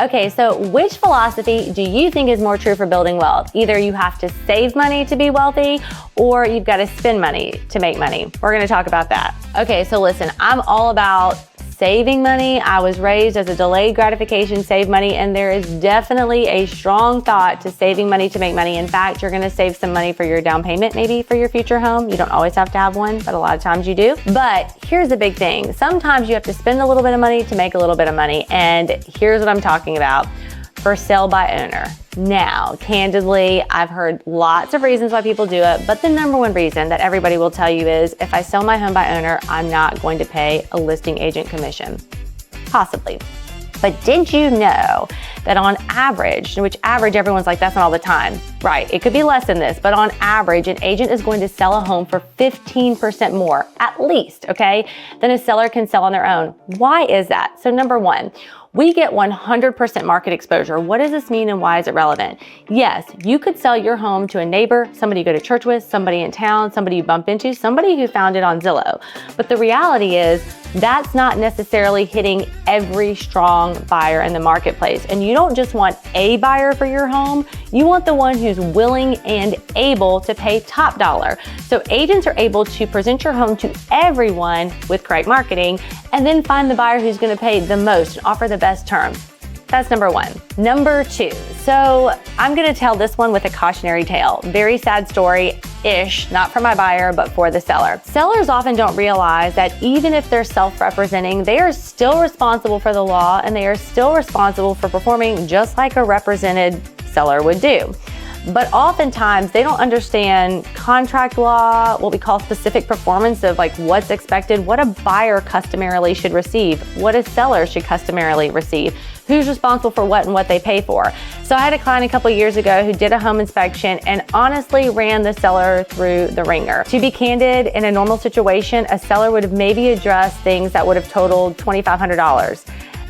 Okay, so which philosophy do you think is more true for building wealth? Either you have to save money to be wealthy, or you've got to spend money to make money. We're gonna talk about that. Okay, so listen, I'm all about saving money. I was raised as a delayed gratification, save money, and there is definitely a strong thought to saving money to make money. In fact, you're gonna save some money for your down payment, maybe for your future home. You don't always have to have one, but a lot of times you do. But here's the big thing. Sometimes you have to spend a little bit of money to make a little bit of money. And here's what I'm talking about. For sale by owner. Now, candidly, I've heard lots of reasons why people do it, but the number one reason that everybody will tell you is if I sell my home by owner, I'm not going to pay a listing agent commission. Possibly. But did you know that on average, which average everyone's like, that's not all the time. Right, it could be less than this, but on average, an agent is going to sell a home for 15% more, at least, okay, than a seller can sell on their own. Why is that? So number one, we get 100% market exposure. What does this mean and why is it relevant? Yes, you could sell your home to a neighbor, somebody you go to church with, somebody in town, somebody you bump into, somebody who found it on Zillow. But the reality is that's not necessarily hitting every strong buyer in the marketplace. And you don't just want a buyer for your home, you want the one who's willing and able to pay top dollar. So agents are able to present your home to everyone with correct marketing and then find the buyer who's gonna pay the most and offer the best terms. That's number one. Number two, so I'm gonna tell this one with a cautionary tale. Very sad story-ish, not for my buyer, but for the seller. Sellers often don't realize that even if they're self-representing, they are still responsible for the law and they are still responsible for performing just like a represented seller would do. But oftentimes they don't understand contract law, what we call specific performance of like what's expected, what a buyer customarily should receive, what a seller should customarily receive, who's responsible for what and what they pay for. So I had a client a couple years ago who did a home inspection and honestly ran the seller through the ringer. To be candid, in a normal situation, a seller would have maybe addressed things that would have totaled $2,500.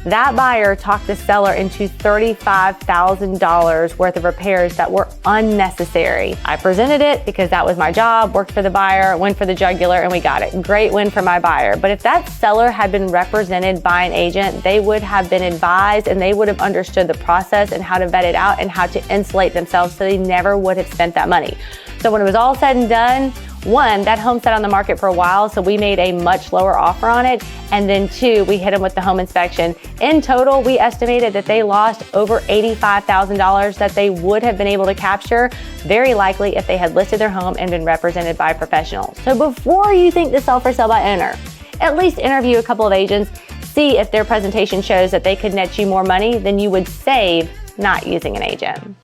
That buyer talked the seller into $35,000 worth of repairs that were unnecessary. I presented it because that was my job, worked for the buyer, went for the jugular, and we got it. Great win for my buyer. But if that seller had been represented by an agent, they would have been advised and they would have understood the process and how to vet it out and how to insulate themselves so they never would have spent that money. So when it was all said and done, one, that home sat on the market for a while, so we made a much lower offer on it. And then two, we hit them with the home inspection. In total, we estimated that they lost over $85,000 that they would have been able to capture, very likely if they had listed their home and been represented by a professional. So before you think to sell for sale by owner, at least interview a couple of agents, see if their presentation shows that they could net you more money than you would save not using an agent.